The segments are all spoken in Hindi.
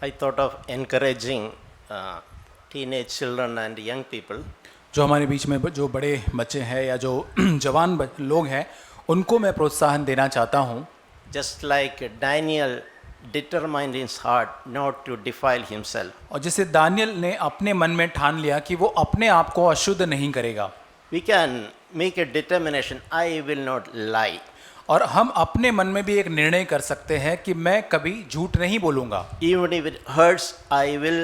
I thought of encouraging teenage children and young people. जो हमारे बीच में जो बड़े बच्चे हैं या जो जवान लोग हैं उनको मैं प्रोत्साहन देना चाहता हूँ। Just like Daniel determined in his heart not to defile himself. और जैसे दानियल ने अपने मन में ठान लिया कि वो अपने आप को अशुद्ध नहीं करेगा। We can make a determination, I will not lie. और हम अपने मन में भी एक निर्णय कर सकते हैं कि मैं कभी झूठ नहीं बोलूँगा। Even if it hurts, I will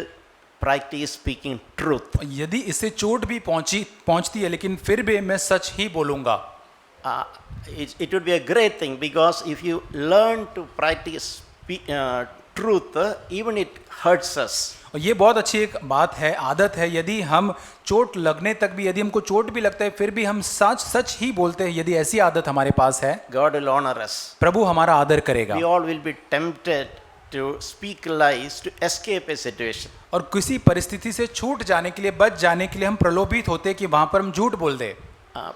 practice speaking truth. यदि इससे चोट भी पहुंचती है लेकिन फिर भी मैं सच ही बोलूँगा। It would be a great thing because if you learn to practice truth, even it hurts us. और ये बहुत अच्छी एक बात है, आदत है। यदि हम चोट लगने तक भी, यदि हमको चोट भी लगता है फिर भी हम सच ही बोलते हैं, यदि ऐसी आदत हमारे पास है, God will honor us. प्रभु हमारा आदर करेगा। We all will be tempted to speak lies to escape a situation. और किसी परिस्थिति से छूट जाने के लिए, बच जाने के लिए हम प्रलोभित होते हैं कि वहां पर हम झूठ बोल दें।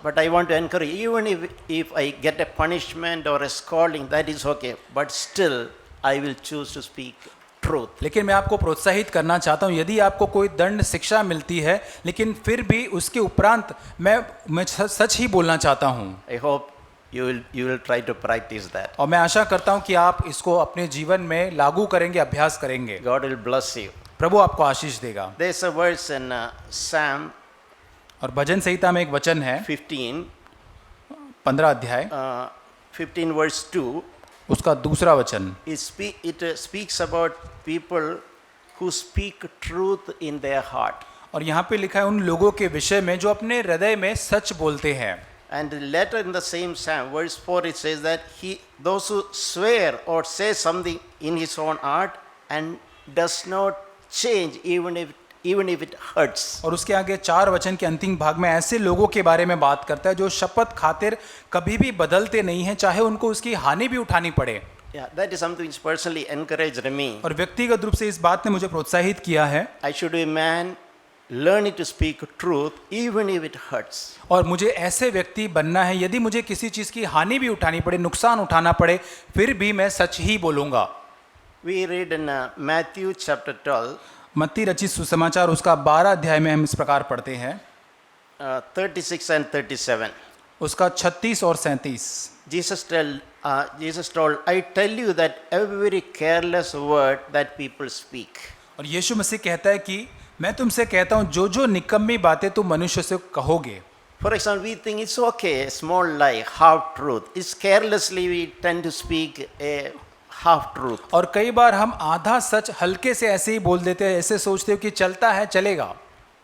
But I want to encourage, even if I get a punishment or a scolding, that is okay. But still, I will choose to speak truth. लेकिन मैं आपको प्रोत्साहित करना चाहता हूँ, यदि आपको कोई दंड शिक्षा मिलती है लेकिन फिर भी उसके उपरांत मैं सच ही बोलना चाहता हूँ। I hope you will try to practice that. और मैं आशा करता हूँ कि आप इसको अपने जीवन में लागू करेंगे, अभ्यास करेंगे। God will bless you. प्रभु आपको आशीष देगा। There's a verse in Psalm और भजन संहिता में एक वचन है 15 अध्याय 15 verse 2. उसका दूसरा वचन। It speaks about people who speak truth in their heart. और यहाँ पे लिखा है उन लोगों के विषय में जो अपने हृदय में सच बोलते हैं। And later in the same Psalm, verse 4, it says that those who swear or say something in his own heart and does not change even if it hurts. और उसके आगे 4 वचन के अंतिम भाग में ऐसे लोगों के बारे में बात करता है जो शपथ खातिर कभी भी बदलते नहीं हैं, चाहे उनको उसकी हानि भी उठानी पड़े। Yeah, that is something which personally encouraged me. और व्यक्तिगत रूप से इस बात ने मुझे प्रोत्साहित किया है। I should be a man learning to speak truth even if it hurts. और मुझे ऐसे व्यक्ति बनना है, यदि मुझे किसी चीज की हानि भी उठानी पड़े, नुकसान उठाना पड़े, फिर भी मैं सच ही बोलूंगा। We read in Matthew chapter 12. मत्ती रचित सुसमाचार उसका 12 अध्याय में हम इस प्रकार पढ़ते हैं 36 and 37. उसका 36 और 37। Jesus told, I tell you that every careless word that people speak. और यीशु मसीह कहता है कि मैं तुमसे कहता हूँ जो निकम्मी बातें तुम मनुष्य से कहोगे। For example, we think it's okay, a small lie, half truth. It's carelessly we tend to speak a half truth. और कई बार हम आधा सच हल्के से ऐसे ही बोल देते हैं, ऐसे सोचते हो कि चलता है, चलेगा।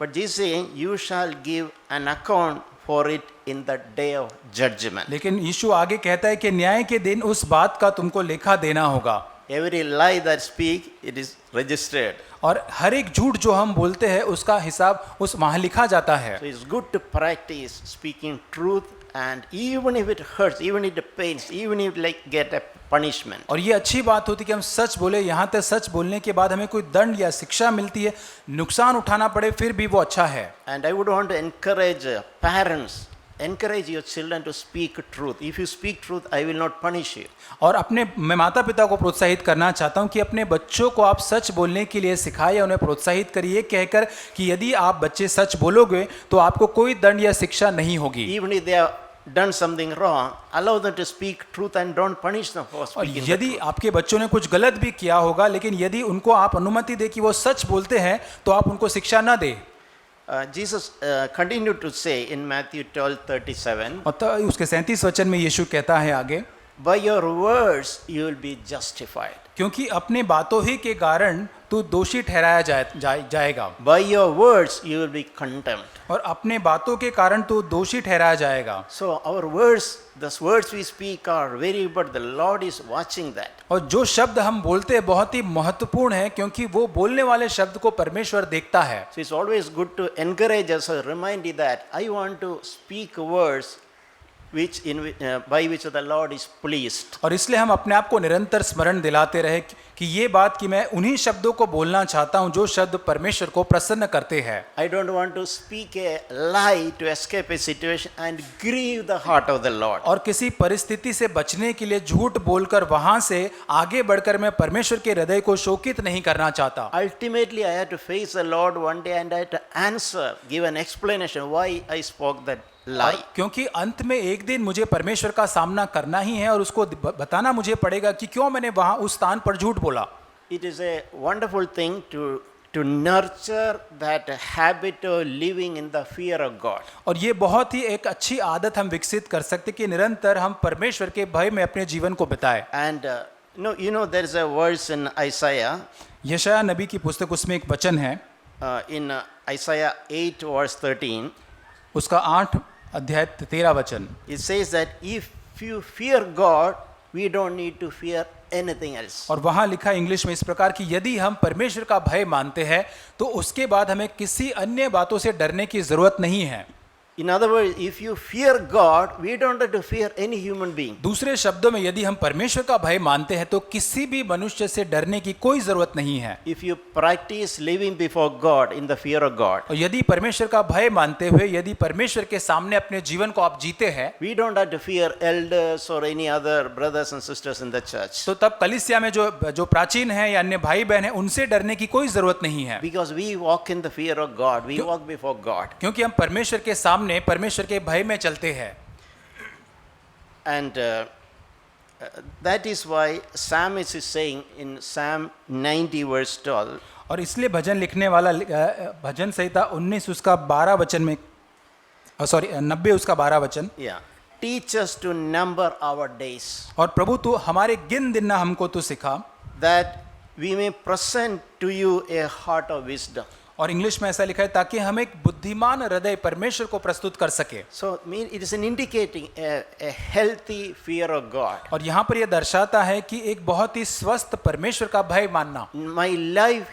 But Jesus saying, you shall give an account for it in the day of judgment. लेकिन यीशु आगे कहता है कि न्याय के दिन उस बात का तुमको लेखा देना होगा। Every lie that speak, it is registered. और हर एक झूठ जो हम बोलते हैं उसका हिसाब उस वहाँ लिखा जाता है। So it's good to practice speaking truth, and even if it hurts, even if it pains, even if like get a punishment. और ये अच्छी बात होती है कि हम सच बोले, यहाँ तक सच बोलने के बाद हमें कोई दंड या शिक्षा मिलती है, नुकसान उठाना पड़े, फिर भी वो अच्छा है। And I would want to encourage parents, encourage your children to speak truth. If you speak truth, I will not punish you. और मैं माता पिता को प्रोत्साहित करना चाहता हूँ कि अपने बच्चों को आप सच बोलने के लिए सिखाएं या उन्हें प्रोत्साहित करिए कहकर कि यदि आप बच्चे सच बोलोगे तो आपको कोई दंड या शिक्षा नहीं होगी। Even if they have done something wrong, allow them to speak truth and don't punish them for और speaking the यदि truth. आपके बच्चों ने कुछ गलत भी किया होगा लेकिन यदि उनको आप अनुमति दे कि वो सच बोलते हैं तो आप उनको शिक्षा ना दे। Jesus continued to say in Matthew 12:37, और तो उसके 37 वचन में यीशु कहता है आगे, by your words you will be justified. क्योंकि अपने बातों ही के कारण तू दोषी ठहराया जाएगा। By your words you will be condemned. और अपने बातों के कारण तू दोषी ठहराया जाएगा। So our words, the words we speak are very important. The Lord is watching that. और जो शब्द हम बोलते हैं बहुत ही महत्वपूर्ण है क्योंकि वो बोलने वाले शब्द को परमेश्वर देखता है। So it's always good to encourage us or remind you that I want to speak words by which the Lord is pleased. और इसलिए हम अपने आप को निरंतर स्मरण दिलाते रहे कि ये बात कि मैं उन्हीं शब्दों को बोलना चाहता हूं जो शब्द परमेश्वर को प्रसन्न करते हैं। I don't want to speak a lie to escape a situation and grieve the heart of the Lord. और किसी परिस्थिति से बचने के लिए झूठ बोलकर वहां से आगे बढ़कर मैं परमेश्वर के हृदय को शोकित नहीं करना चाहता। Ultimately, I had to face the Lord one day and I had to answer, give an explanation why I spoke that lie. क्योंकि अंत में एक दिन मुझे परमेश्वर का सामना करना ही है और उसको बताना मुझे पड़ेगा कि क्यों मैंने वहां उस स्थान पर झूठ बोला। It is a wonderful thing to nurture that habit of living in the fear of God. और ये बहुत ही एक अच्छी आदत हम विकसित कर सकते कि निरंतर हम परमेश्वर के भय में अपने जीवन को बिताएं। And there is a verse in Isaiah, यशायाह नबी की पुस्तक उसमें एक वचन है, in Isaiah 8 verse 13. उसका 8 अध्याय 13 वचन। It says that if you fear God, we don't need to fear anything else. और वहां लिखा इंग्लिश में इस प्रकार कि यदि हम परमेश्वर का भय मानते हैं तो उसके बाद हमें किसी अन्य बातों से डरने की जरूरत नहीं है। In other words, if you fear God, we don't have to fear any human being. दूसरे शब्दों में यदि हम परमेश्वर का भय मानते हैं तो किसी भी मनुष्य से डरने की कोई जरूरत नहीं है। If you practice living before God in the fear of God, और यदि परमेश्वर का भय मानते हुए यदि परमेश्वर के सामने अपने जीवन को आप जीते हैं we don't have to fear elders or any other brothers and sisters in the church. तो तब कलीसिया में जो प्राचीन है या अन्य भाई बहन है उनसे डरने की कोई जरूरत नहीं है। Because we walk in the fear of God, we walk before God. क्योंकि हम परमेश्वर के सामने परमेश्वर के भय में चलते हैं। And that is why Psalmist is saying in Psalm 90 verse 12, और इसलिए भजन लिखने वाला भजन संहिता 19 उसका 12 वचन में 90 उसका 12 वचन, teach us to number our days, और प्रभु तू हमारे गिन गिनना हमको तू सिखा, that we may present to you a heart of wisdom. और इंग्लिश में ऐसा लिखा है ताकि हम एक बुद्धिमान हृदय परमेश्वर को प्रस्तुत कर सके। So it is an indicating a healthy fear of God. और यहाँ पर यह दर्शाता है कि एक बहुत ही स्वस्थ परमेश्वर का भय मानना। My life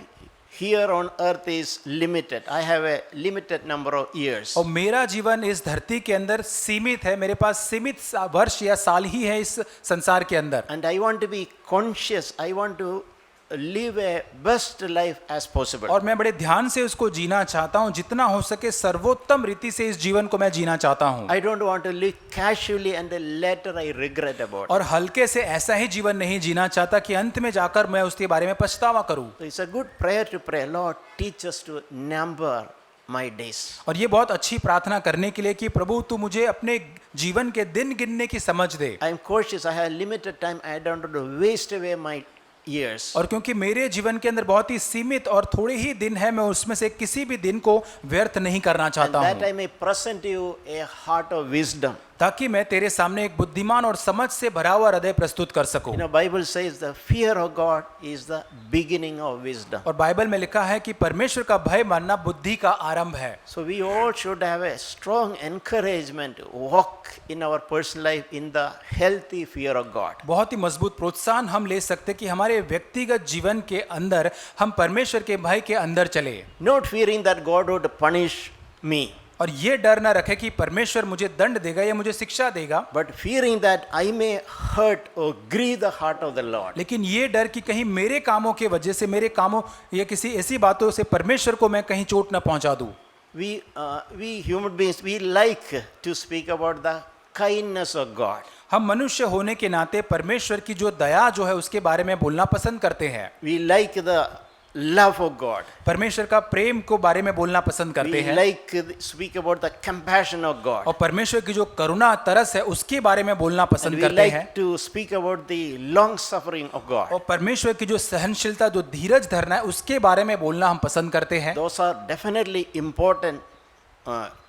here on earth is limited. I have a limited number of years. और मेरा जीवन इस धरती के अंदर सीमित है, मेरे पास सीमित वर्ष या साल ही है इस संसार के अंदर। And I want to be conscious. I want to live a best life as possible. और मैं बड़े ध्यान से उसको जीना चाहता हूँ, जितना हो सके सर्वोत्तम रीति से इस जीवन को मैं जीना चाहता हूँ। I don't want to live casually and then later I regret about. और हल्के से ऐसा ही जीवन नहीं जीना चाहता कि अंत में जाकर मैं उसके बारे में पछतावा करूँ। So it's a good prayer to pray, Lord, teach us to number my days. और ये बहुत अच्छी प्रार्थना करने के लिए कि प्रभु तू मुझे अपने जीवन के दिन गिनने की समझ दे। I am cautious. I have limited time. I don't want to waste away my years. और क्योंकि मेरे जीवन के अंदर बहुत ही सीमित और थोड़े ही दिन है, मैं उसमें से किसी भी दिन को व्यर्थ नहीं करना चाहता And that हूँ, I may present you a heart of wisdom. ताकि मैं तेरे सामने एक बुद्धिमान और समझ से भरा हुआ हृदय प्रस्तुत कर सकूं। Bible says the fear of God is the beginning of wisdom. और बाइबल में लिखा है कि परमेश्वर का भय मानना बुद्धि का आरंभ है। So we all should have a strong encouragement to walk in our personal life in the healthy fear of God. बहुत ही मजबूत प्रोत्साहन हम ले सकते कि हमारे व्यक्तिगत जीवन के अंदर हम परमेश्वर के भय के अंदर चले, Not fearing that God would punish me, और ये डर ना रखे कि परमेश्वर मुझे दंड देगा या मुझे शिक्षा देगा, but fearing that I may hurt or grieve the heart of the Lord. लेकिन ये डर कि कहीं मेरे कामों के वजह से, मेरे कामों या किसी ऐसी बातों से परमेश्वर को मैं कहीं चोट न पहुंचा दूं। We human beings, we like to speak about the kindness of God. हम मनुष्य होने के नाते परमेश्वर की जो दया जो है उसके बारे में बोलना पसंद करते हैं। We like the love of God. परमेश्वर का प्रेम को बारे में बोलना पसंद करते We हैं, like to speak about the compassion of God. और परमेश्वर की जो करुणा तरस है उसके बारे में बोलना And पसंद we करते हैं, like to speak about the long suffering of God. और परमेश्वर की जो सहनशीलता, जो धीरज धरना है उसके बारे में बोलना हम पसंद करते हैं। Those are definitely important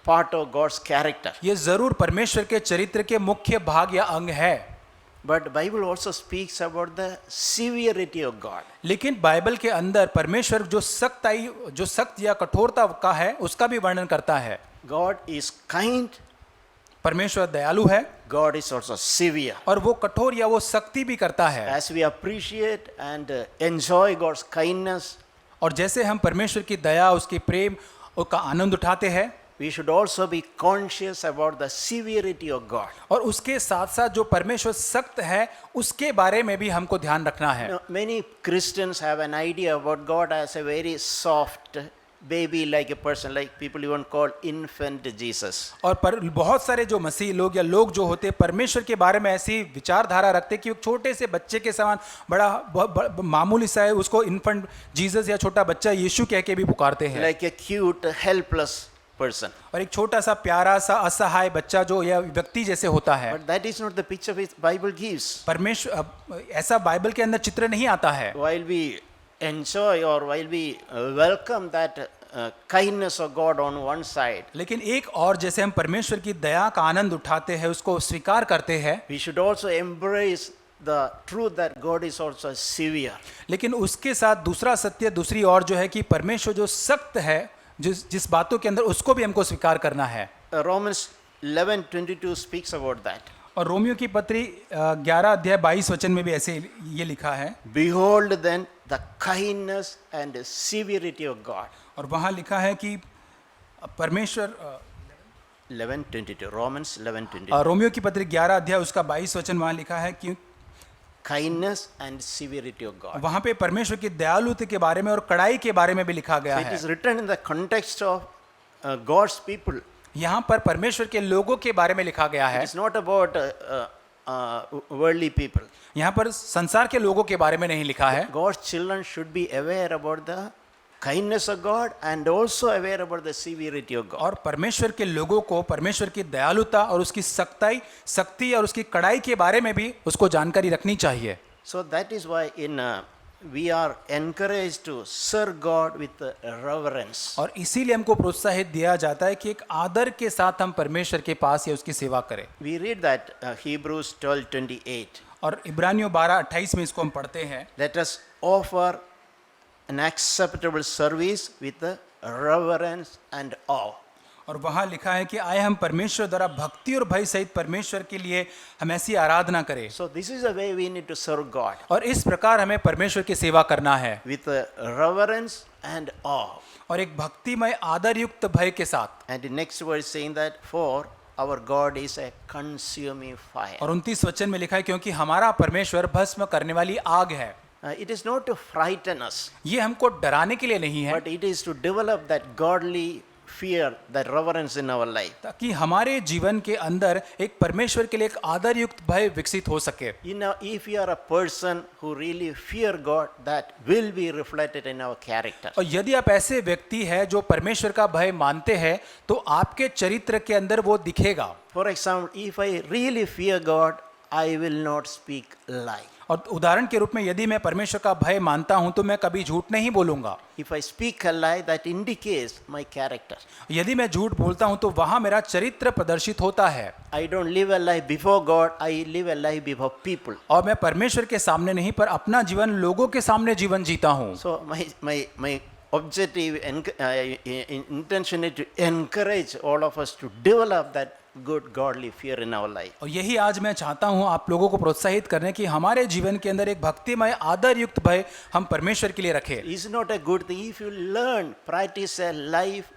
part of God's character. ये जरूर परमेश्वर के चरित्र के मुख्य भाग या अंग है। But Bible also speaks about the severity of God. लेकिन बाइबल के अंदर परमेश्वर जो सख्त या कठोरता का है उसका भी वर्णन करता है। God is kind. परमेश्वर दयालु है, God is also severe. और वो कठोर या वो सख्ती भी करता है। As we appreciate and enjoy God's kindness, और जैसे हम परमेश्वर की दया, उसकी प्रेम का आनंद उठाते हैं, we should also be conscious about the severity of God. और उसके साथ साथ जो परमेश्वर सख्त है उसके बारे में भी हमको ध्यान रखना है। Now, many Christians have an idea about God as a very soft baby, like a person, like people even call infant Jesus. और बहुत सारे जो मसीह लोग या लोग जो होते हैं परमेश्वर के बारे में ऐसी विचारधारा रखते हैं कि एक छोटे से बच्चे के समान बड़ा मामूली सा है, उसको इन्फेंट जीसस या छोटा बच्चा यीशु कह के भी पुकारते हैं। Like a cute, helpless person. और एक छोटा सा प्यारा सा असहाय बच्चा जो या व्यक्ति जैसे होता है। But that is not the picture which Bible gives. परमेश्वर ऐसा बाइबल के अंदर चित्र नहीं आता है। While we enjoy or while we welcome that kindness of God on one side, लेकिन एक और जैसे हम परमेश्वर की दया का आनंद उठाते हैं, उसको स्वीकार करते हैं, we should also embrace the truth that God is also severe. लेकिन उसके साथ दूसरा सत्य दूसरी ओर जो है कि परमेश्वर जो सख्त है जिस बातों के अंदर उसको भी हमको स्वीकार करना है। Romans 11:22 speaks about that. और रोमियो की पत्री 11 अध्याय 22 वचन में भी ऐसे ये लिखा है, Behold then the kindness and severity of God. और वहाँ लिखा है कि परमेश्वर 11:22 Romans 11:22 रोमियो की पत्री 11 अध्याय उसका 22 वचन वहाँ लिखा है कि kindness and severity of God. वहाँ पे परमेश्वर की दयालुता के बारे में और कड़ाई के बारे में भी लिखा गया So it है। is written in the context of God's people. यहाँ पर परमेश्वर के लोगों के बारे में लिखा गया है। It's not about worldly people. यहाँ पर संसार के लोगों के बारे में नहीं लिखा है। God's children should be aware about the kindness of God and also aware about the severity of God. और परमेश्वर के लोगों को परमेश्वर की दयालुता और उसकी सख्ती और उसकी कड़ाई के बारे में भी उसको जानकारी रखनी चाहिए। So that is why we are encouraged to serve God with reverence. और इसीलिए हमको प्रोत्साहित दिया जाता है कि एक आदर के साथ हम परमेश्वर के पास या उसकी सेवा करें। We read that Hebrews 12:28. और इब्रानियों 12:28 में इसको हम पढ़ते हैं, Let us offer an acceptable service with reverence and awe. और वहाँ लिखा है कि आए हम परमेश्वर द्वारा भक्ति और भय सहित परमेश्वर के लिए हम ऐसी आराधना करें। So this is the way we need to serve God, और इस प्रकार हमें परमेश्वर की सेवा करना है, with reverence and awe. और एक भक्तिमय आदर युक्त भय के साथ। And the next verse saying that for our God is a consuming fire. और 29 वचन में लिखा है क्योंकि हमारा परमेश्वर भस्म करने वाली आग है। It is not to frighten us, ये हमको डराने के लिए नहीं है, but it is to develop that godly fear, that reverence in our life. ताकि हमारे जीवन के अंदर एक परमेश्वर के लिए एक आदर युक्त भय विकसित हो सके। If you are a person who really fear God, that will be reflected in our character. और यदि आप ऐसे व्यक्ति हैं जो परमेश्वर का भय मानते हैं तो आपके चरित्र के अंदर वो दिखेगा। For example, if I really fear God, I will not speak lie. और उदाहरण के रूप में यदि मैं परमेश्वर का भय मानता हूं तो मैं कभी झूठ नहीं बोलूंगा। If I speak a lie, that indicates my character. यदि मैं झूठ बोलता हूं तो वहां मेरा चरित्र प्रदर्शित होता है। I don't live a lie before God, I live a lie before people. और मैं परमेश्वर के सामने नहीं पर अपना जीवन लोगों के सामने जीवन जीता हूं। So my objective intention is to encourage all of us to develop that good godly fear in our life. और यही आज मैं चाहता हूं आप लोगों को प्रोत्साहित करने की हमारे जीवन के अंदर एक भक्तिमय आदर युक्त भय हम परमेश्वर के लिए रखें। Is not a good thing if you learn, practice a life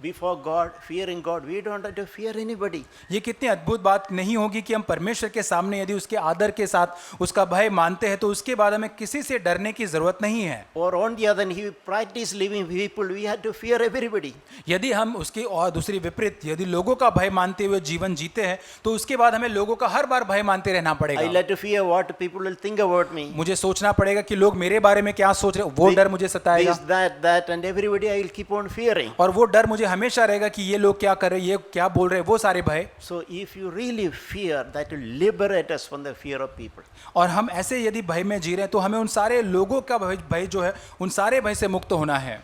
before God, fearing God. We don't have to fear anybody. ये कितनी अद्भुत बात नहीं होगी कि हम परमेश्वर के सामने यदि उसके आदर के साथ उसका भय मानते हैं तो उसके बाद हमें किसी से डरने की जरूरत नहीं है। Or on the other hand, if we practice living people, we have to fear everybody. यदि हम उसकी और दूसरी विपरीत यदि लोगों का भय मानते हुए जीवन जीते हैं तो उसके बाद हमें लोगों का हर बार भय मानते रहना I पड़ेगा। like to fear what people will think about me. मुझे सोचना पड़ेगा कि लोग मेरे बारे में क्या सोच रहे, वो डर मुझे सताएगा। This, that, and everybody I will keep on fearing. और वो डर मुझे हमेशा रहेगा कि ये लोग क्या कर रहे हैं, ये क्या बोल रहे हैं, वो सारे भय। So if you really fear, that will liberate us from the fear of people. और हम ऐसे यदि भय में जी रहे हैं तो हमें उन सारे लोगों का भय जो है उन सारे भय से मुक्त होना है।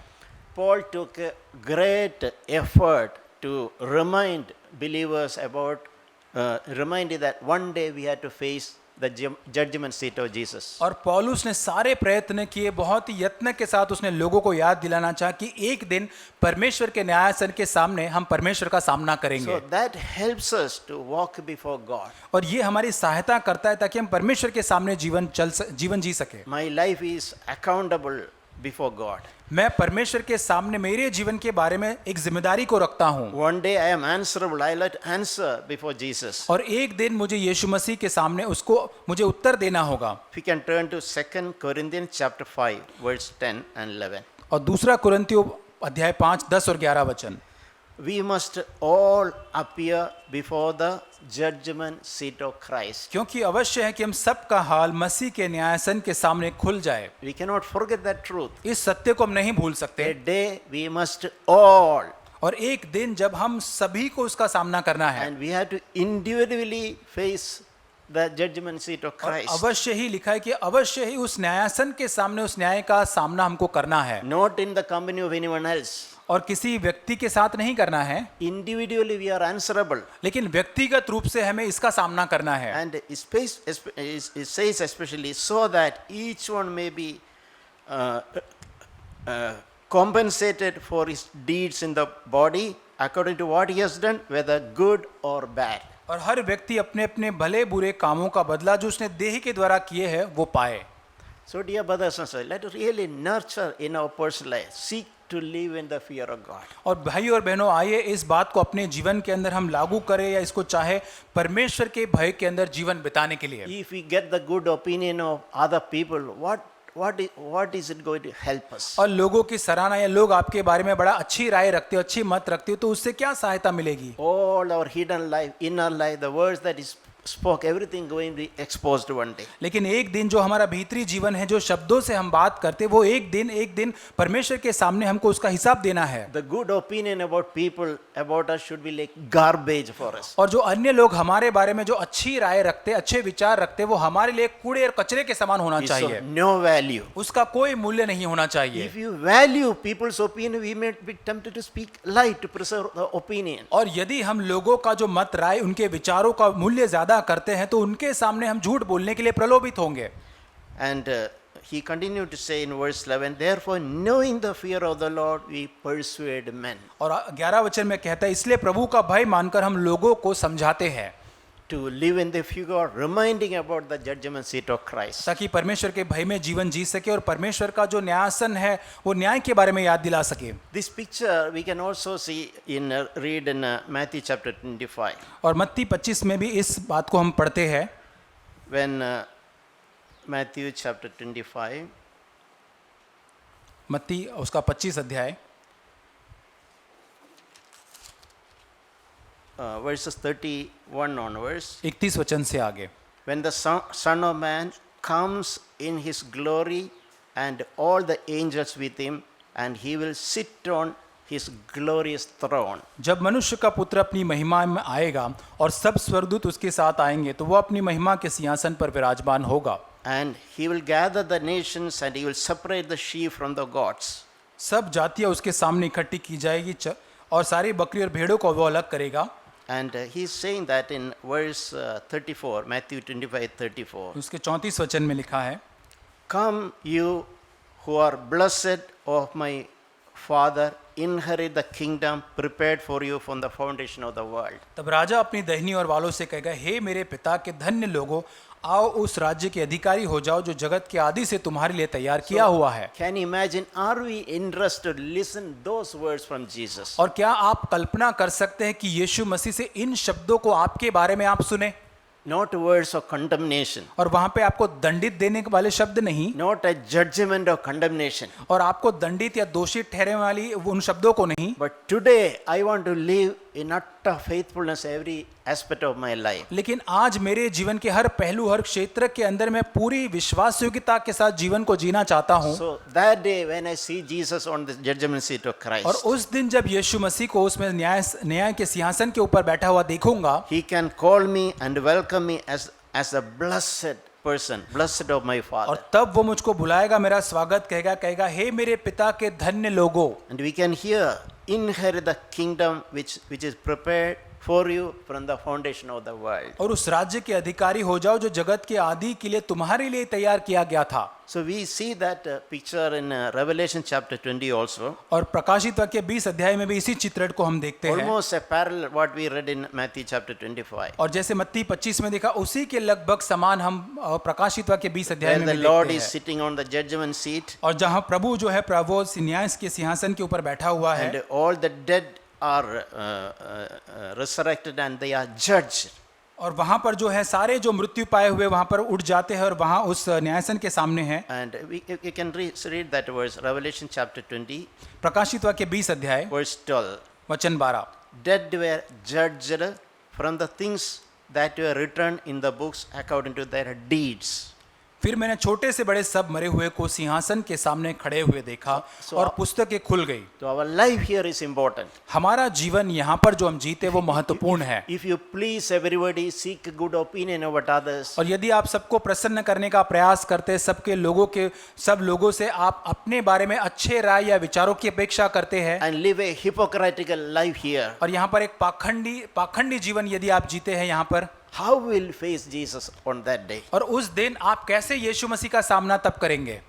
Paul took a great effort to remind believers about, remind that one day we had to face the judgment seat of Jesus. और पौलुस ने सारे प्रयत्न किए, बहुत ही यत्न के साथ उसने लोगों को याद दिलाना चाहा कि एक दिन परमेश्वर के न्यायासन के सामने हम परमेश्वर का सामना करेंगे। So that helps us to walk before God. और ये हमारी सहायता करता है ताकि हम परमेश्वर के सामने जीवन जी सके। My life is accountable before God. मैं परमेश्वर के सामने मेरे जीवन के बारे में एक जिम्मेदारी को रखता हूँ One day I am answerable. I'll have to answer before Jesus. और एक दिन मुझे यीशु मसीह के सामने उसको मुझे उत्तर देना होगा। If you can turn to 2 Corinthians chapter 5, verse 10 and 11. और दूसरा कुरिन्थियों अध्याय 5, 10 और 11 वचन। We must all appear before the judgment seat of Christ. क्योंकि अवश्य है कि हम सब का हाल मसीह के न्यायासन के सामने खुल जाए। We cannot forget that truth. इस सत्य को हम नहीं भूल सकते। A day we must all, और एक दिन जब हम सभी को उसका सामना करना है and we have to individually face the judgment seat of और Christ. अवश्य ही लिखा है कि अवश्य ही उस न्यायासन के सामने उस न्याय का सामना हमको करना है Not in the company of anyone else. और किसी व्यक्ति के साथ नहीं करना है, Individually we are answerable. लेकिन व्यक्तिगत रूप से हमें इसका सामना करना है। And it says especially so that each one may be compensated for his deeds in the body according to what he has done, whether good or bad. और हर व्यक्ति अपने अपने भले बुरे कामों का बदला जो उसने देह के द्वारा किए हैं वो पाए। So dear brothers and sisters, let us really nurture in our personal life, seek to live in the fear of God. और भाई और बहनों आइए इस बात को अपने जीवन के अंदर हम लागू करें या इसको चाहे परमेश्वर के भय के अंदर जीवन बिताने के लिए। If we get the good opinion of other people, what is it going to help us? और लोगों की सराहना या लोग आपके बारे में बड़ा अच्छी राय रखते हो, अच्छी मत रखते हो, तो उससे क्या सहायता मिलेगी? All our hidden life, inner life, the words that is spoke, everything going to be exposed one day. लेकिन एक दिन जो हमारा भीतरी जीवन है, जो शब्दों से हम बात करते, वो एक दिन परमेश्वर के सामने हमको उसका हिसाब देना है। The good opinion about people about us should be like garbage for us. और जो अन्य लोग हमारे बारे में जो अच्छी राय रखते, अच्छे विचार रखते, वो हमारे लिए कूड़े और कचरे के समान होना It's of चाहिए। no value. उसका कोई मूल्य नहीं होना चाहिए। If you value people's opinion, we may be tempted to speak lie to preserve the opinion. और यदि हम लोगों का जो मत राय, उनके विचारों का मूल्य ज्यादा करते हैं तो उनके सामने हम झूठ बोलने के लिए प्रलोभित होंगे। And he continued to say in verse 11, therefore knowing the fear of the Lord we persuade men. और 11 वचन में कहता है इसलिए प्रभु का भय मानकर हम लोगों को समझाते हैं To live in the fear of God, reminding about the judgment seat of Christ. ताकि परमेश्वर के भय में जीवन जी सके और परमेश्वर का जो न्यायासन है वो न्याय के बारे में याद दिला सके। This picture we can also see read in Matthew chapter 25. और मत्ती 25 में भी इस बात को हम पढ़ते हैं। When Matthew chapter 25, मत्ती उसका 25 अध्याय verses 31 onwards. 31 वचन से आगे। When the Son of Man comes in his glory and all the angels with him, and he will sit on his glorious throne. जब मनुष्य का पुत्र अपनी महिमा में आएगा और सब स्वर्गदूत उसके साथ आएंगे तो वो अपनी महिमा के सिंहासन पर विराजमान होगा। And he will gather the nations and he will separate the sheep from the goats. सब जातियां उसके सामने इकट्ठी की जाएगी और सारी बकरी और भेड़ों को वो अलग करेगा। And he's saying that in verse 34, Matthew 25:34. उसके 34 वचन में लिखा है, Come you who are blessed of my Father, inherit the kingdom prepared for you from the foundation of the world. तब राजा अपनी दहिनी और वालों से कहेगा, हे मेरे पिता के धन्य लोगों, आओ उस राज्य के अधिकारी हो जाओ जो जगत के आदि से तुम्हारे लिए तैयार किया हुआ है। Can you imagine, are we interested to listen those words from Jesus? और क्या आप कल्पना कर सकते हैं कि यीशु मसीह से इन शब्दों को आपके बारे में आप सुने? Not words of condemnation, और वहां पे आपको दंडित देने वाले शब्द नहीं, not a judgment of condemnation. और आपको दंडित या दोषी ठहरने वाली उन शब्दों को नहीं। But today I want to live in utter faithfulness every aspect of my life. लेकिन आज मेरे जीवन के हर पहलू, हर क्षेत्र के अंदर मैं पूरी विश्वास योग्यता के साथ जीवन को जीना चाहता हूं। So that day when I see Jesus on the judgment seat of Christ, और उस दिन जब यीशु मसीह को उसमें न्याय के सिंहासन के ऊपर बैठा हुआ देखूंगा, he can call me and welcome me as a blessed person, blessed of my Father. और तब वो मुझको बुलाएगा, मेरा स्वागत कहेगा, हे मेरे पिता के धन्य लोगों। And we can hear, inherit the kingdom which is prepared for you from the foundation of the world. और उस राज्य के अधिकारी हो जाओ जो जगत के आदि के लिए तुम्हारे लिए तैयार किया गया था। So we see that picture in Revelation chapter 20 also. और प्रकाशित वाक्य 20 अध्याय में भी इसी चित्रण को हम देखते हैं। Almost a parallel what we read in Matthew chapter 25. और जैसे मत्ती 25 में देखा उसी के लगभग समान हम प्रकाशित वाक्य 20 अध्याय Where में the भी Lord देखते is हैं। sitting on the judgment seat और जहाँ प्रभु जो है प्रभु न्याय के सिंहासन के ऊपर बैठा हुआ है and all the dead are resurrected and they are judged. और वहाँ पर जो है सारे जो मृत्यु पाए हुए वहाँ पर उठ जाते हैं और वहाँ उस न्यायासन के सामने हैं। And you can read that verse, Revelation chapter 20, प्रकाशित वाक्य 20 अध्याय verse 12. वचन 12। Dead were judged from the things that were written in the books according to their deeds. फिर मैंने छोटे से बड़े सब मरे हुए को सिंहासन के सामने खड़े हुए देखा और पुस्तकें खुल गई। So our life here is important. हमारा जीवन यहाँ पर जो हम जीते वो महत्वपूर्ण है। If you please everybody, seek a good opinion about others, और यदि आप सबको प्रसन्न करने का प्रयास करते सबके लोगों के सब लोगों से आप अपने बारे में अच्छे राय या विचारों की अपेक्षा करते हैं and live a hypocritical life here, और यहाँ पर एक पाखंडी जीवन यदि आप जीते हैं यहाँ पर, how will face Jesus on that day? और उस दिन आप कैसे यीशु मसीह का सामना तब करेंगे।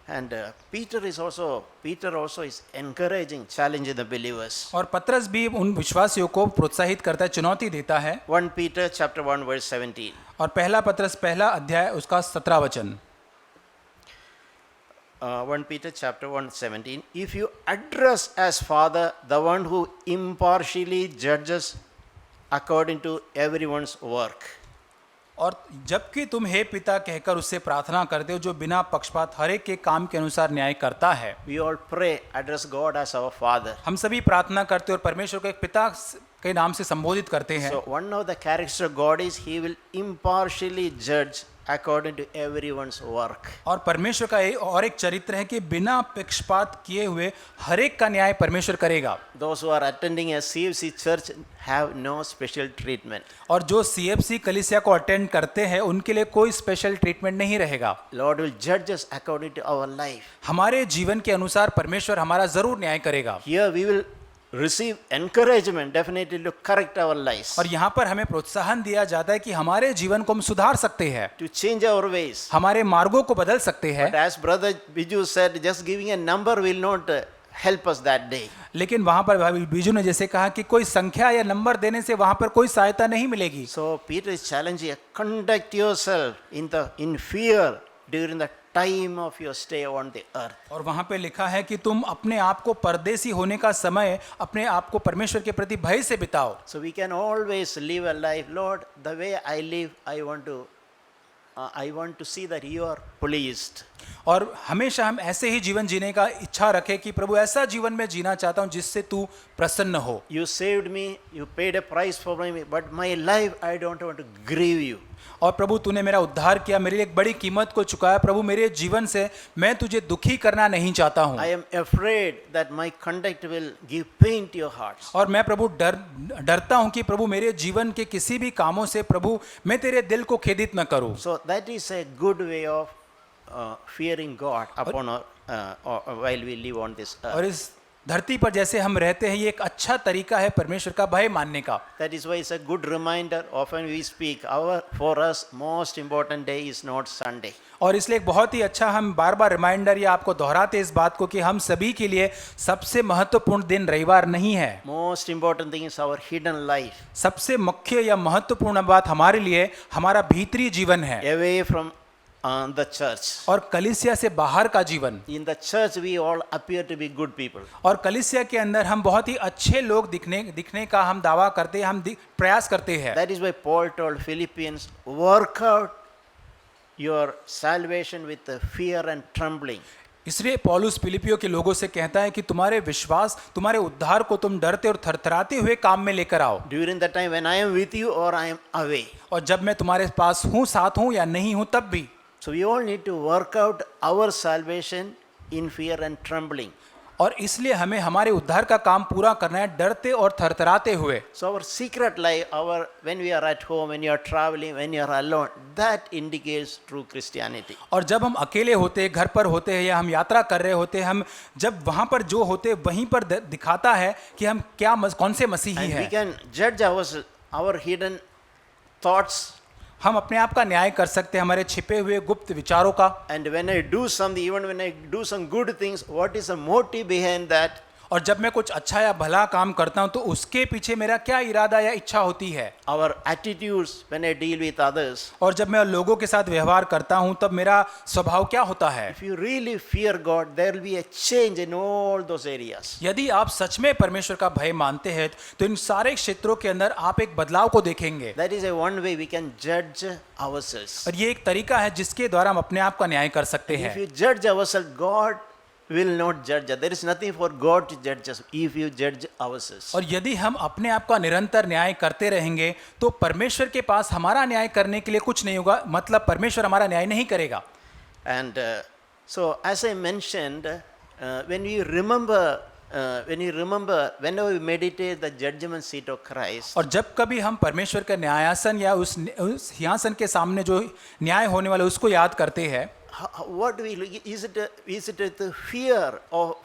And Peter also is encouraging, challenging the believers. और पतरस भी उन विश्वासियों को प्रोत्साहित करता है, चुनौती देता है। 1 Peter chapter 1 verse 17. और पहला पतरस पहला अध्याय उसका 17 वचन। 1 Peter chapter 1 17. If you address as Father the one who impartially judges according to everyone's work. और जबकि तुम हे पिता कहकर उससे प्रार्थना करते हो जो बिना पक्षपात हर एक के काम के अनुसार न्याय करता है। We all pray, address God as our Father. हम सभी प्रार्थना करते हैं और परमेश्वर को एक पिता के नाम से संबोधित करते हैं। So one of the characteristics of God is He will impartially judge according to everyone's work. और परमेश्वर का और एक चरित्र है कि बिना पक्षपात किए हुए हर एक का न्याय परमेश्वर करेगा। Those who are attending a CFC church have no special treatment. और जो CFC कलीसिया को अटेंड करते हैं उनके लिए कोई स्पेशल ट्रीटमेंट नहीं रहेगा। Lord will judge us according to our life. हमारे जीवन के अनुसार परमेश्वर हमारा जरूर न्याय करेगा। Here we will receive encouragement definitely to correct our lives, और यहाँ पर हमें प्रोत्साहन दिया जाता है कि हमारे जीवन को हम सुधार सकते हैं, to change our ways. हमारे मार्गों को बदल सकते हैं। But as brother Biju said, just giving a number will not help us that day. लेकिन वहाँ पर भाई बीजू ने जैसे कहा कि कोई संख्या या नंबर देने से वहाँ पर कोई सहायता नहीं मिलेगी। So Peter is challenging you, conduct yourself in fear during the time of your stay on the earth. और वहाँ पे लिखा है कि तुम अपने आप को परदेसी होने का समय अपने आप को परमेश्वर के प्रति भय से बिताओ। So we can always live a life, Lord, the way I live, I want to see that you are pleased. और हमेशा हम ऐसे ही जीवन जीने का इच्छा रखें कि प्रभु ऐसा जीवन में जीना चाहता हूँ जिससे तू प्रसन्न हो। You saved me, you paid a price for me, but my life I don't want to grieve you. और प्रभु तूने मेरा उद्धार किया, मेरे लिए एक बड़ी कीमत को चुकाया। प्रभु मेरे जीवन से मैं तुझे दुखी करना नहीं चाहता हूँ। I am afraid that my conduct will give pain to your hearts. और मैं प्रभु डरता हूँ कि प्रभु मेरे जीवन के किसी भी कामों से प्रभु मैं तेरे दिल को खेदित न करूँ। So that is a good way of fearing God upon while we live on this earth. और इस धरती पर जैसे हम रहते हैं ये एक अच्छा तरीका है परमेश्वर का भय मानने का। That is why it's a good reminder. Often we speak, for us most important day is not Sunday. और इसलिए एक बहुत ही अच्छा हम बार बार रिमाइंडर या आपको दोहराते इस बात को कि हम सभी के लिए सबसे महत्वपूर्ण दिन रविवार नहीं है। Most important thing is our hidden life. सबसे मुख्य या महत्वपूर्ण बात हमारे लिए हमारा भीतरी जीवन है, Away from the church. और कलीसिया से बाहर का जीवन। In the church we all appear to be good people. और कलीसिया के अंदर हम बहुत ही अच्छे लोग दिखने का हम दावा करते हैं, हम प्रयास करते हैं। That is why Paul told Philippians, work out your salvation with fear and trembling. इसलिए पौलुस फिलिपियों के लोगों से कहता है कि तुम्हारे विश्वास तुम्हारे उद्धार को तुम डरते और थरथराते हुए काम में लेकर आओ। During the time when I am with you or I am away. और जब मैं तुम्हारे पास हूँ, साथ हूँ या नहीं हूँ तब भी। So we all need to work out our salvation in fear and trembling. और इसलिए हमें हमारे उद्धार का काम पूरा करना है डरते और थरथराते हुए। So our secret life, when we are at home, when you are traveling, when you are alone, that indicates true Christianity. और जब हम अकेले होते, घर पर होते हैं या हम यात्रा कर रहे होते, हम जब वहाँ पर जो होते वहीं पर दिखाता है कि हम क्या कौन से मसीही And we हैं। can judge our hidden thoughts. हम अपने आप का न्याय कर सकते हैं, हमारे छिपे हुए गुप्त विचारों का। And when I do something, even when I do some good things, what is the motive behind that? और जब मैं कुछ अच्छा या भला काम करता हूं तो उसके पीछे मेरा क्या इरादा या इच्छा होती है। Our attitudes when I deal with others. और जब मैं लोगों के साथ व्यवहार करता हूं तब मेरा स्वभाव क्या होता है। If you really fear God, there will be a change in all those areas. यदि आप सच में परमेश्वर का भय मानते हैं तो इन सारे क्षेत्रों के अंदर आप एक बदलाव को देखेंगे। That is one way we can judge ourselves. और ये एक तरीका है जिसके द्वारा हम अपने आप का न्याय कर सकते If हैं। you judge ourselves, God will not judge us. There is nothing for God to judge us if you judge ourselves. और यदि हम अपने आप का निरंतर न्याय करते रहेंगे तो परमेश्वर के पास हमारा न्याय करने के लिए कुछ नहीं होगा, मतलब परमेश्वर हमारा न्याय नहीं करेगा। And so, as I mentioned, when you remember, whenever we meditate the judgment seat of Christ, और जब कभी हम परमेश्वर का न्यायासन या उस सिंहासन के सामने जो न्याय होने वाला उसको याद करते हैं, what we is it the fear of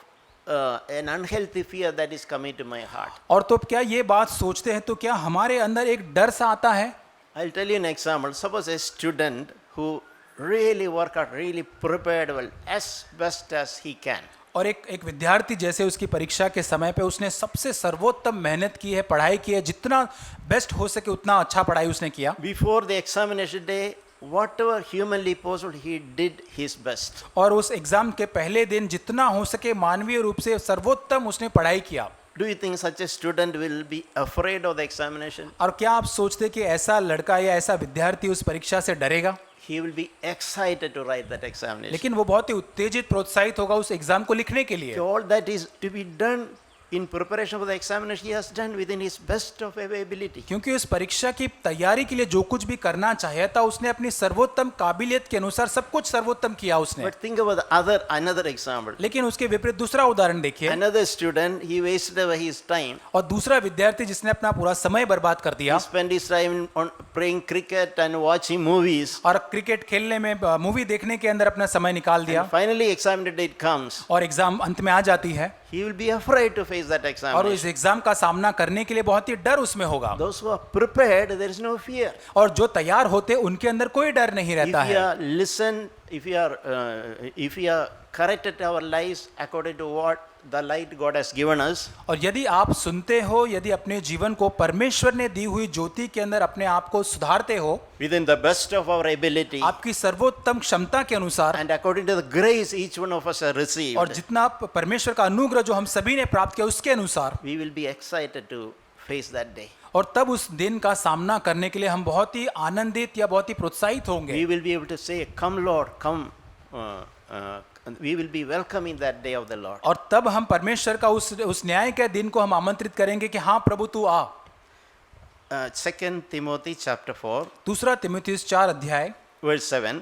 an unhealthy fear that is coming to my heart? और तो क्या ये बात सोचते हैं तो क्या हमारे अंदर एक डर सा आता है। I'll tell you an example. Suppose a student who really work out, really prepared well, as best as he can. और एक विद्यार्थी जैसे उसकी परीक्षा के समय पे उसने सबसे सर्वोत्तम मेहनत की है, पढ़ाई की है, जितना बेस्ट हो सके उतना अच्छा पढ़ाई उसने किया। Before the examination day, whatever humanly possible, he did his best. और उस एग्जाम के पहले दिन जितना हो सके मानवीय रूप से सर्वोत्तम उसने पढ़ाई किया। Do you think such a student will be afraid of the examination? और क्या आप सोचते कि ऐसा लड़का या ऐसा विद्यार्थी उस परीक्षा से डरेगा? He will be excited to write that examination. लेकिन वो बहुत ही उत्तेजित प्रोत्साहित होगा उस एग्जाम को लिखने के लिए। All that is to be done in preparation for the examination, he has done within his best of ability. क्योंकि उस परीक्षा की तैयारी के लिए जो कुछ भी करना चाहिए था उसने अपनी सर्वोत्तम काबिलियत के अनुसार सब कुछ सर्वोत्तम किया उसने। But think about another example. लेकिन उसके विपरीत दूसरा उदाहरण देखिए। Another student, he wasted away his time. और दूसरा विद्यार्थी जिसने अपना पूरा समय बर्बाद कर दिया He spent his time on playing cricket and watching movies. और क्रिकेट खेलने में, मूवी देखने के अंदर अपना समय निकाल दिया, And finally, examination date comes. और एग्जाम अंत में आ जाती है He will be afraid to face that और examination. इस एग्जाम का सामना करने के लिए बहुत ही डर उसमें होगा। Those who are prepared, there is no fear. और जो तैयार होते उनके अंदर कोई डर नहीं If रहता we है। are if we are corrected our lives according to what the light God has given us, और यदि आप सुनते हो, यदि अपने जीवन को परमेश्वर ने दी हुई ज्योति के अंदर अपने आप को सुधारते हो within the best of our ability, आपकी सर्वोत्तम क्षमता के अनुसार, and according to the grace each one of us has received, और जितना परमेश्वर का अनुग्रह जो हम सभी ने प्राप्त किया उसके अनुसार, we will be excited to face that day. और तब उस दिन का सामना करने के लिए हम बहुत ही आनंदित या बहुत ही प्रोत्साहित होंगे। We will be able to say, "Come, Lord, come." We will be welcoming that day of the Lord. और तब हम परमेश्वर का उस न्याय के दिन को हम आमंत्रित करेंगे कि हाँ प्रभु तू आ। 2 Timothy chapter 4, दूसरा तिमुथियुस 4 अध्याय verse 7.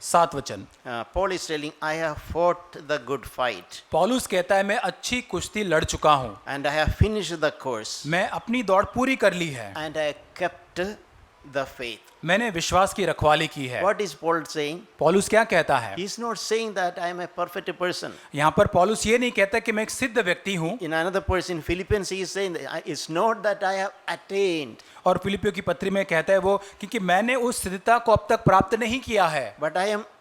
7 वचन। Paul is telling, "I have fought the good fight, पौलुस कहता है मैं अच्छी कुश्ती लड़ चुका हूँ, and I have finished the course, मैं अपनी दौड़ पूरी कर ली है, and I kept the faith." मैंने विश्वास की रखवाली की है। What is Paul saying? पौलुस क्या कहता है? He is not saying that I am a perfect person. यहाँ पर पौलुस ये नहीं कहता कि मैं एक सिद्ध व्यक्ति हूँ। In another person, Philippians, he is saying that it's not that I have attained, और फिलिपियों की पत्री में कहता है वो क्योंकि मैंने उस सिद्धता को अब तक प्राप्त नहीं किया है, but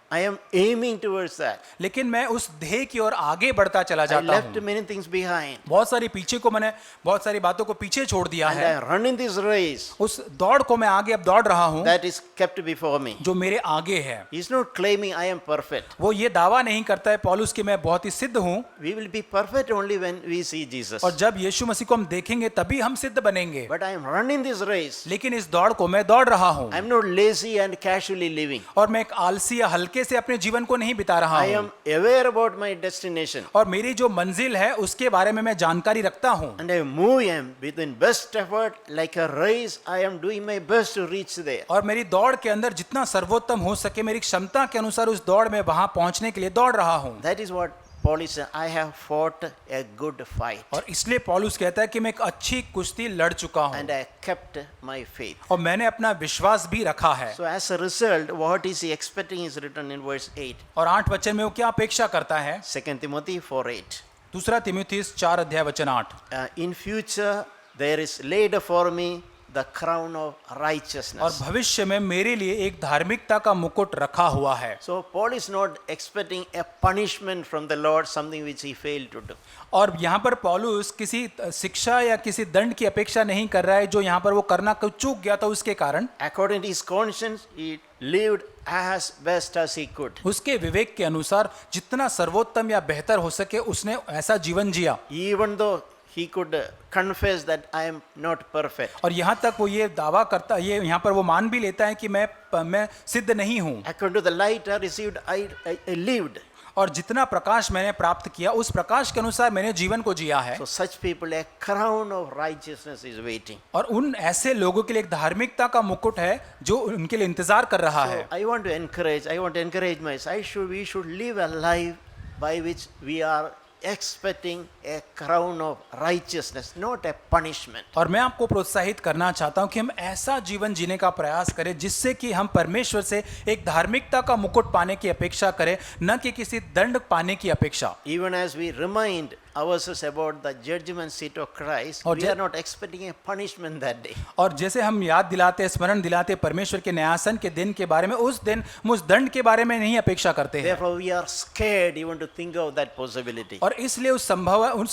I am aiming towards that. लेकिन मैं उस ध्येय की ओर आगे बढ़ता चला I जाता left हूँ। many things behind, बहुत सारी पीछे को मैंने बहुत सारी बातों को पीछे छोड़ दिया and है। I run in this race उस दौड़ को मैं आगे अब दौड़ रहा हूँ that is kept before me. जो मेरे आगे है। He is not claiming I am perfect. वो ये दावा नहीं करता है पौलुस कि मैं बहुत ही सिद्ध हूँ, We will be perfect only when we see Jesus. और जब यीशु मसीह को हम देखेंगे तभी हम सिद्ध बनेंगे। But I am running this race. लेकिन इस दौड़ को मैं दौड़ रहा हूँ, I am not lazy and casually living. और मैं एक आलसी या हल्के से अपने जीवन को नहीं बिता रहा I हूँ, am aware about my destination. और मेरी जो मंजिल है उसके बारे में मैं जानकारी रखता हूँ, And I move him within best effort like a race. I am doing my best to reach there. और मेरी दौड़ के अंदर जितना सर्वोत्तम हो सके मेरी क्षमता के अनुसार उस दौड़ में वहां पहुंचने के लिए दौड़ रहा हूँ। That is what Paul is saying, I have fought a good fight और इसलिए पौलुस कहता है कि मैं एक अच्छी कुश्ती लड़ चुका हूँ and I kept my faith. और मैंने अपना विश्वास भी रखा है। So as a result, what is he expecting is written in verse 8. और 8 वचन में वो क्या अपेक्षा करता है? 2 Timothy 4:8. दूसरा तिमुथियुस 4 अध्याय वचन 8। In future there is laid for me the crown of और righteousness. भविष्य में मेरे लिए एक धार्मिकता का मुकुट रखा हुआ है। So Paul is not expecting a punishment from the Lord, something which he failed to do. और यहाँ पर पौलुस किसी शिक्षा या किसी दंड की अपेक्षा नहीं कर रहा है जो यहाँ पर वो करना चूक गया था उसके कारण। According to his conscience, he lived as best as he could. उसके विवेक के अनुसार जितना सर्वोत्तम या बेहतर हो सके उसने ऐसा जीवन जिया। Even though he could confess that I am not perfect. और यहाँ तक वो ये दावा करता, ये यहाँ पर वो मान भी लेता है कि मैं सिद्ध नहीं हूँ। According to the light I received, I lived. और जितना प्रकाश मैंने प्राप्त किया उस प्रकाश के अनुसार मैंने जीवन को जिया है। So such people, a crown of righteousness is waiting. और उन ऐसे लोगों के लिए एक धार्मिकता का मुकुट है जो उनके लिए इंतजार कर रहा So है। I want to encourage myself. We should live a life by which we are expecting a crown of righteousness, not a punishment. और मैं आपको प्रोत्साहित करना चाहता हूं कि हम ऐसा जीवन जीने का प्रयास करें जिससे कि हम परमेश्वर से एक धार्मिकता का मुकुट पाने की अपेक्षा करें, न कि किसी दंड पाने की अपेक्षा। Even as we remind ourselves about the judgment seat of Christ, और we are not expecting a punishment that day. और जैसे हम याद दिलाते, स्मरण दिलाते परमेश्वर के न्यायासन के दिन के बारे में, उस दिन हम उस दंड के बारे में नहीं अपेक्षा करते हैं। Therefore, we are scared even to think of that possibility. और इसलिए उस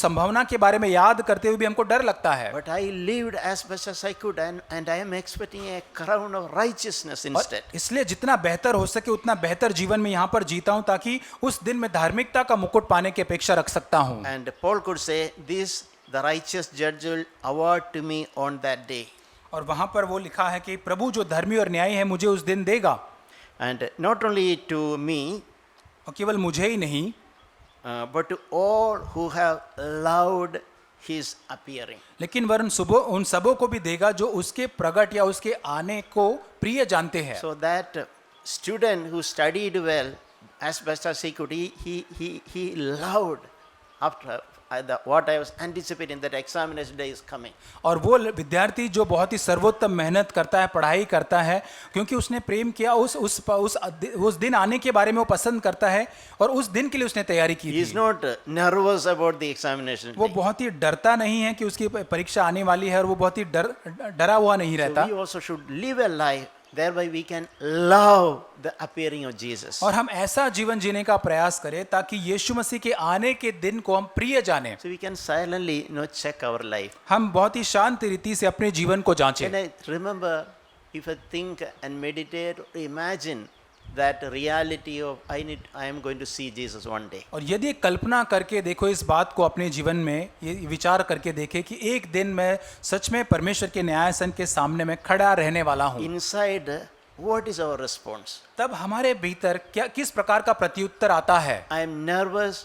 संभावना के बारे में याद करते हुए भी हमको डर लगता है। But I lived as best as I could, and I am expecting a crown of righteousness और instead. इसलिए जितना बेहतर हो सके उतना बेहतर जीवन में यहाँ पर जीता हूँ ताकि उस दिन में धार्मिकता का मुकुट पाने की अपेक्षा रख सकता हूँ। And Paul could say, "This the righteous judge will award to me on that day." और वहां पर वो लिखा है कि प्रभु जो धर्मी और न्यायी है मुझे उस दिन देगा। And not only to me, और केवल मुझे ही नहीं but to all who have loved his appearing. लेकिन वरन उन सबों को भी देगा जो उसके प्रकट या उसके आने को प्रिय जानते हैं। So that student who studied well as best as he could, he loved after what I was anticipating, that examination day is coming. और वो विद्यार्थी जो बहुत ही सर्वोत्तम मेहनत करता है, पढ़ाई करता है, क्योंकि उसने प्रेम किया उस दिन आने के बारे में वो पसंद करता है और उस दिन के लिए उसने तैयारी की He is थी। not nervous about the examination वो day. बहुत ही डरता नहीं है कि उसकी परीक्षा आने वाली है और वो बहुत ही डरा हुआ नहीं So रहता। we also should live a life thereby we can love the appearing of Jesus. और हम ऐसा जीवन जीने का प्रयास करें ताकि यीशु मसीह के आने के दिन को हम प्रिय जाने। So we can silently check our life. हम बहुत ही शांत रीति से अपने जीवन को जांचें। And I remember, if I think and meditate, imagine that reality of I am going to see Jesus one day. और यदि कल्पना करके देखो इस बात को अपने जीवन में, ये विचार करके देखे कि एक दिन मैं सच में परमेश्वर के न्यायासन के सामने में खड़ा रहने वाला हूँ, Inside, what is our response? तब हमारे भीतर किस प्रकार का प्रत्युत्तर आता है? I am nervous,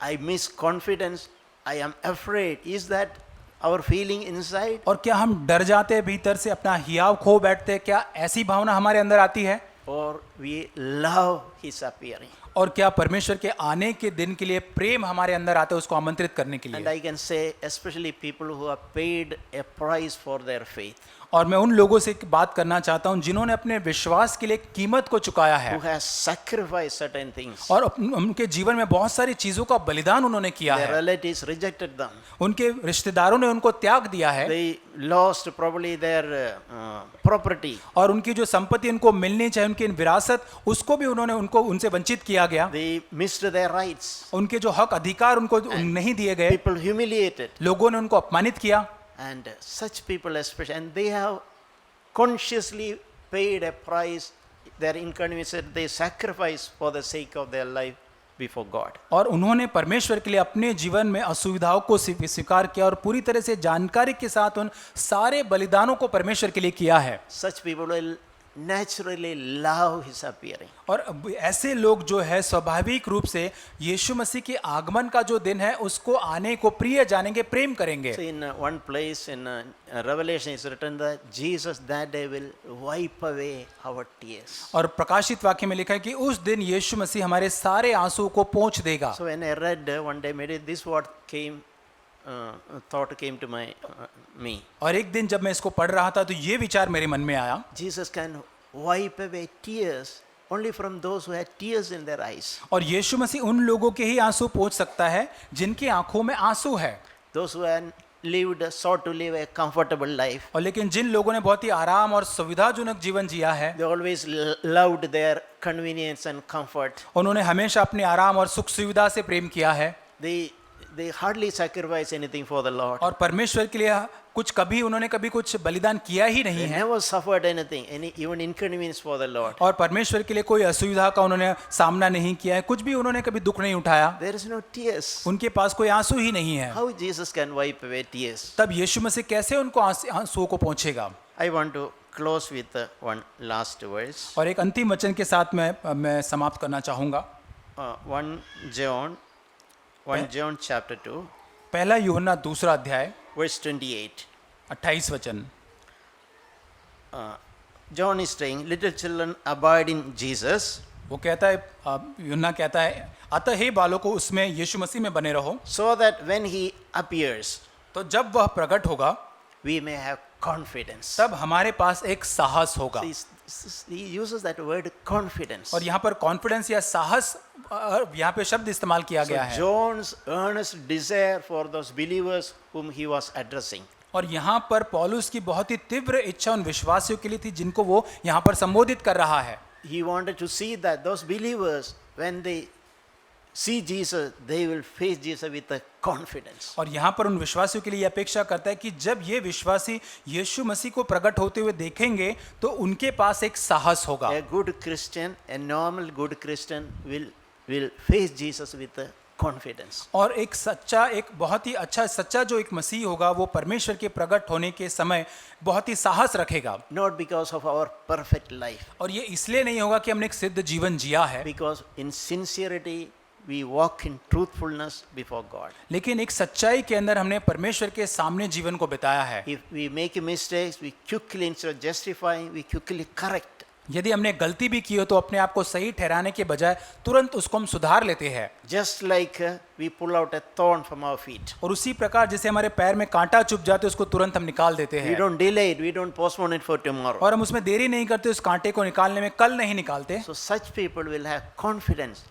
I miss confidence, I am afraid. Is that our feeling inside? और क्या हम डर जाते हैं भीतर से, अपना हियाव खो बैठते हैं? क्या ऐसी भावना हमारे अंदर आती है? Or we love his appearing? और क्या परमेश्वर के आने के दिन के लिए प्रेम हमारे अंदर आता है उसको आमंत्रित करने के And लिए? I can say, especially people who have paid a price for their faith, और मैं उन लोगों से बात करना चाहता हूं जिन्होंने अपने विश्वास के लिए कीमत को चुकाया है who has sacrificed certain things. और उनके जीवन में बहुत सारी चीजों का बलिदान उन्होंने किया Their है। relatives rejected them. उनके रिश्तेदारों ने उनको त्याग दिया है They lost probably their property. और उनकी जो संपत्ति उनको मिलनी चाहिए, उनकी विरासत, उसको भी उनसे वंचित किया गया। They missed their rights. उनके जो हक अधिकार उनको नहीं दिए गए, People humiliated. लोगों ने उनको अपमानित किया। And such people especially, and they have consciously paid a price, their inconvenience, they sacrifice for the sake of their life before God. और उन्होंने परमेश्वर के लिए अपने जीवन में असुविधाओं को स्वीकार किया और पूरी तरह से जानकारी के साथ उन सारे बलिदानों को परमेश्वर के लिए किया है। Such people will naturally love his appearing. और अब ऐसे लोग जो है स्वाभाविक रूप से यीशु मसीह के आगमन का जो दिन है उसको आने को प्रिय जानेंगे, प्रेम करेंगे। So in one place in Revelation is written that Jesus that day will wipe away our tears. और प्रकाशित वाक्य में लिखा है कि उस दिन यीशु मसीह हमारे सारे आंसू को पोंछ देगा। So when I read one day, maybe this what came, thought came to me. और एक दिन जब मैं इसको पढ़ रहा था तो ये विचार मेरे मन में आया, Jesus can wipe away tears only from those who had tears in their eyes. और यीशु मसीह उन लोगों के ही आंसू पोंछ सकता है जिनकी आंखों में आंसू है। Those who had sought to live a comfortable life. और लेकिन जिन लोगों ने बहुत ही आराम और सुविधाजनक जीवन जिया है, They always loved their convenience and comfort. उन्होंने हमेशा अपने आराम और सुख सुविधा से प्रेम किया है। They hardly sacrifice anything for the Lord. और परमेश्वर के लिए उन्होंने कभी कुछ बलिदान किया ही नहीं They है। never suffered anything, even inconvenience for the Lord. और परमेश्वर के लिए कोई असुविधा का उन्होंने सामना नहीं किया है, कुछ भी उन्होंने कभी दुख नहीं उठाया। There is no tears. उनके पास कोई आंसू ही नहीं है। How Jesus can wipe away tears? तब यीशु मसीह कैसे उनको आंसुओं को पहुंचेगा? I want to close with one last verse. और एक अंतिम वचन के साथ मैं समाप्त करना चाहूंगा। 1 John chapter 2, पहला यूहन्ना दूसरा अध्याय verse 28. 28 वचन। John is saying, little children abide in Jesus, वो कहता है, यूहन्ना कहता है, अतः हे बालकों उसमें यीशु मसीह में बने रहो, so that when he appears, तो जब वह प्रकट होगा we may have confidence. तब हमारे पास एक साहस होगा। He uses that word confidence. और यहाँ पर कॉन्फिडेंस या साहस यहाँ पे शब्द इस्तेमाल किया गया है। John's earnest desire for those believers whom he was addressing. और यहाँ पर पौलुस की बहुत ही तीव्र इच्छा उन विश्वासियों के लिए थी जिनको वो यहाँ पर संबोधित कर रहा है। He wanted to see that those believers, when they see Jesus, they will face Jesus with a confidence. और यहाँ पर उन विश्वासियों के लिए अपेक्षा करता है कि जब ये विश्वासी यीशु मसीह को प्रकट होते हुए देखेंगे तो उनके पास एक साहस होगा। A good Christian, a normal good Christian will face Jesus with a confidence. और एक बहुत ही अच्छा सच्चा जो एक मसीह होगा वो परमेश्वर के प्रकट होने के समय बहुत ही साहस रखेगा। Not because of our perfect life. और ये इसलिए नहीं होगा कि हमने एक सिद्ध जीवन जिया है, Because in sincerity we walk in truthfulness before God. लेकिन एक सच्चाई के अंदर हमने परमेश्वर के सामने जीवन को बिताया है। If we make mistakes, we quickly, instead of justifying, we quickly correct. यदि हमने गलती भी की हो तो अपने आप को सही ठहराने के बजाय तुरंत उसको हम सुधार लेते हैं। Just like we pull out a thorn from our feet. और उसी प्रकार जैसे हमारे पैर में कांटा चुभ जाते उसको तुरंत हम निकाल देते We हैं। don't delay it, we don't postpone it for tomorrow. और हम उसमें देरी नहीं करते, उस कांटे को निकालने में कल नहीं निकालते। So such people will have confidence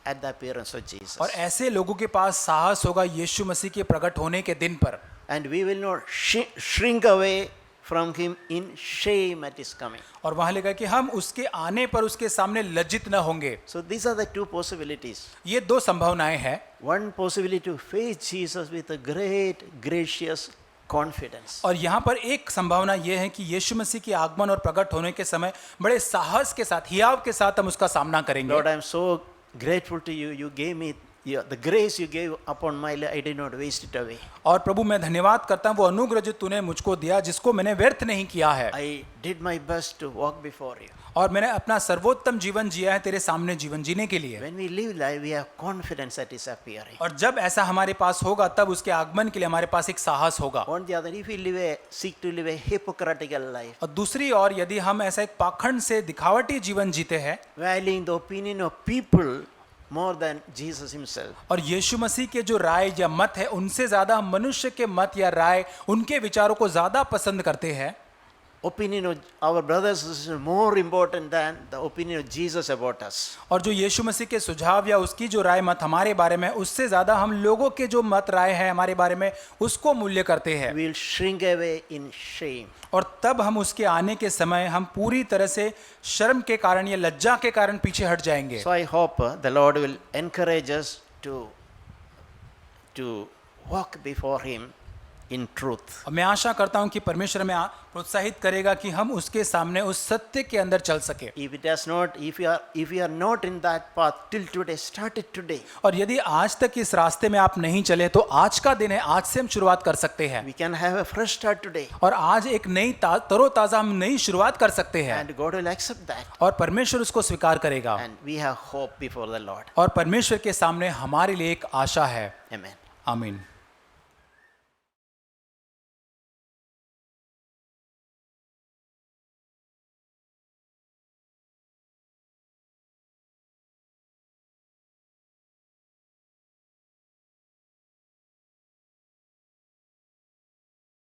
at the appearance of Jesus. और ऐसे लोगों के पास साहस होगा यीशु मसीह के प्रकट होने के दिन पर। And we will not shrink away from him in shame at his coming. और वहां लिखा है कि हम उसके आने पर उसके सामने लज्जित न होंगे। So these are the two possibilities. ये दो संभावनाएं हैं। One possibility to face Jesus with a great, gracious confidence. और यहाँ पर एक संभावना ये है कि यीशु मसीह के आगमन और प्रकट होने के समय बड़े साहस के साथ, हियाव के साथ हम उसका सामना करेंगे। Lord, I am so grateful to you. You gave me the grace you gave upon my life. I did not waste it away. और प्रभु मैं धन्यवाद करता हूँ वो अनुग्रह जो तूने मुझको दिया जिसको मैंने व्यर्थ नहीं किया है। I did my best to walk before you. और मैंने अपना सर्वोत्तम जीवन जिया है तेरे सामने जीवन जीने के लिए। When we live life, we have confidence at his appearing. और जब ऐसा हमारे पास होगा तब उसके आगमन के लिए हमारे पास एक साहस होगा। On the other, if we seek to live a hypocritical life, और दूसरी ओर यदि हम ऐसा एक पाखंड से दिखावटी जीवन जीते हैं valuing the opinion of people more than Jesus himself, और यीशु मसीह के जो राय या मत है उनसे ज्यादा हम मनुष्य के मत या राय उनके विचारों को ज्यादा पसंद करते हैं, opinion of our brothers is more important than the opinion of Jesus about us. और जो यीशु मसीह के सुझाव या उसकी जो राय मत हमारे बारे में उससे ज्यादा हम लोगों के जो मत राय है हमारे बारे में उसको मूल्य करते हैं। We will shrink away in shame. और तब हम उसके आने के समय हम पूरी तरह से शर्म के कारण या लज्जा के कारण पीछे हट जाएंगे। So I hope the Lord will encourage us to walk before him in truth. और मैं आशा करता हूं कि परमेश्वर हमें प्रोत्साहित करेगा कि हम उसके सामने उस सत्य के अंदर चल सके। If you are not in that path till today, start it today. और यदि आज तक इस रास्ते में आप नहीं चले तो आज का दिन है, आज से हम शुरुआत कर सकते हैं। We can have a fresh start today. और आज एक नई तरोताजा हम नई शुरुआत कर सकते हैं And God will accept that. और परमेश्वर उसको स्वीकार करेगा। And we have hope before the Lord. और परमेश्वर के सामने हमारे लिए एक आशा है। Amen. आमीन।